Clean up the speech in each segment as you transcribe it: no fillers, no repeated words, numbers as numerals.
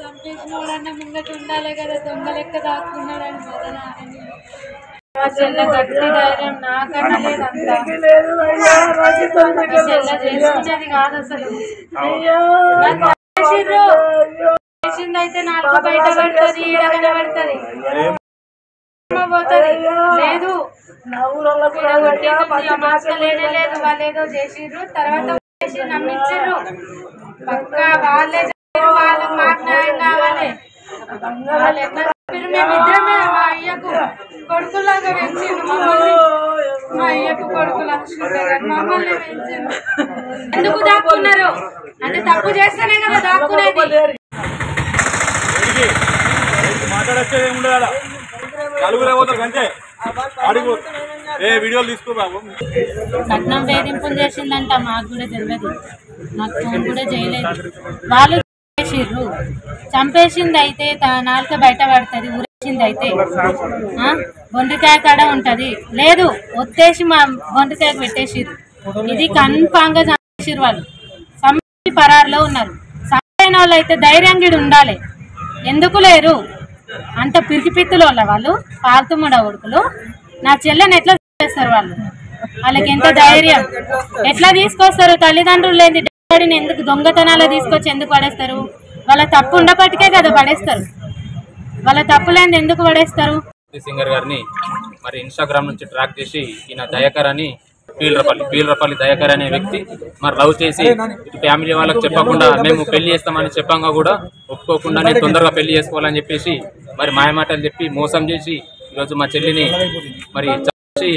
చంపేసిన వాడన్నా ముంగట ఉండాలి కదా, దొంగ లెక్క దాక్కున్నాడని మదన మా చెల్లె గట్టి ధైర్యం నాకన్నా లేదంతా. చెల్లె చేసుకునేది కాదు అసలు. చేసిందైతే నాకు బయట పడుతుంది, ఈడ కనబడుతుంది పోతుంది. లేదు మాస్క లేనే లేదు. వాళ్ళు ఏదో చేసిర్రు, తర్వాత నమ్మించారు. పక్కా వాళ్ళే చెప్పారు, వాళ్ళకి మాకు న్యాయం కావాలి. వాళ్ళు ఎట్లా చెప్పారు, మేమిద్దరమే మా అయ్యకు కొడుకులాగా పెంచిండు మమ్మల్ని. మా అయ్యకు కొడుకులాగా మమ్మల్ని పెంచిండు. ఎందుకు దాక్కున్నారు అంటే తప్పు చేస్తేనే కదా దాక్కునేది. కట్నం వేధింపులు చేసిందంట, మాకు కూడా తెలియదు, నాకు ఫోన్ కూడా చేయలేదు. వాళ్ళు చేసిర్రు, చంపేసింది అయితే నాలుక బయట పడుతుంది, ఊరేసింది అయితే బొండికాయ కాడ ఉంటది. లేదు ఒత్తేసి మా బొండికాయకు పెట్టేసిర్రు. ఇది కన్ఫామ్ గా చంపేసిర్రు. వాళ్ళు చంపి పరారులో ఉన్నారు. చంపైన వాళ్ళు అయితే ధైర్యంగా ఉండాలి. ఎందుకు లేరు? అంత పిరికిపిత్తులు వాళ్ళు పాల్తుముడ ఉడుకులు. నా చెల్లెని ఎట్లా చేస్తారు వాళ్ళు? వాళ్ళకి ఎంత ధైర్యం? ఎట్లా తీసుకొస్తారు? తల్లిదండ్రులు లేని డాడీని ఎందుకు దొంగతనాలు తీసుకొచ్చి ఎందుకు పడేస్తారు? వాళ్ళ తప్పు ఉండపటికే కదా పడేస్తారు. వాళ్ళ తప్పు లేని ఎందుకు పడేస్తారు? సింగర్ గారిని మరి ఇన్స్టాగ్రామ్ నుంచి ట్రాక్ చేసి ఈయన దయాకర్ అని పీలరపల్లి దయాకర్ అనే వ్యక్తి మరి లవ్ చేసి ఇటు ఫ్యామిలీ వాళ్ళకి చెప్పకుండా మేము పెళ్లి చేస్తామని చెప్పంగా కూడా ఒప్పుకోకుండా నేను తొందరగా పెళ్లి చేసుకోవాలని చెప్పేసి మరి మాయమాటలు చెప్పి మోసం చేసి ఈరోజు మా చెల్లిని మరి చంపి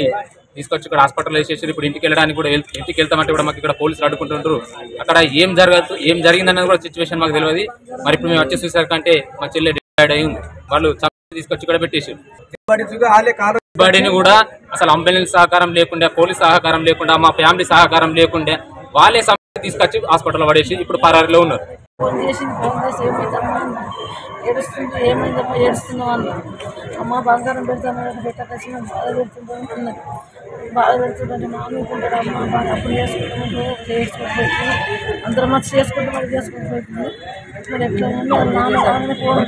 తీసుకొచ్చి ఇక్కడ హాస్పిటల్ వేసేసి ఇప్పుడు ఇంటికి వెళ్ళడానికి కూడా ఇంటికి వెళ్తామంటే కూడా మాకు ఇక్కడ పోలీసులు అడ్డుకుంటుంటారు. అక్కడ ఏం జరిగిందన్నది కూడా సిచ్యువేషన్ మాకు తెలియదు. మరి ఇప్పుడు మేము వచ్చి చూసాకంటే మా చెల్లి డిసైడ్ అయ్యి వాళ్ళు తీసుకొచ్చి ఇక్కడ పెట్టేసారు. బాడీని కూడా అసలు అంబులెన్స్ సహకారం లేకుండా, పోలీస్ సహకారం లేకుండా, మా ఫ్యామిలీ సహకారం లేకుండా వాళ్ళే తీసుకొచ్చి హాస్పిటల్ పడేసి ఇప్పుడు పరారీలో ఉన్నారు. ఫోన్ చేసి ఏడుస్తుంది, ఏమైందమ్మా ఏడుస్తున్నావు అన్న. అమ్మ బంగారం పెడతాను పెట్టకసి బాధ పెడుతుంటాను అన్నది. బాధ పెడుతుంటే మామూలుకుంటాడు. అమ్మ బాగా అప్పుడు చేసుకోకపోతుంది, అందరం వచ్చి చేసుకుంటే మరి చేసుకోకపోతుంది. మరి ఎట్లా నాన్న ఫోన్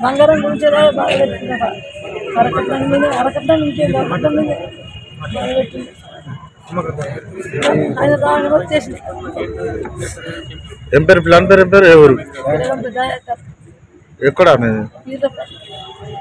బంగారం గురించి బాగా పెడుతుందట. అరకట్టం మీద అరకట్టం ఇంకేం అరకట్టం మీద బాగా పెట్టింది. ఆయన రాని వచ్చేసి ఏం పేరు ప్లాన్ పేరు ఎవరు ఎక్కడ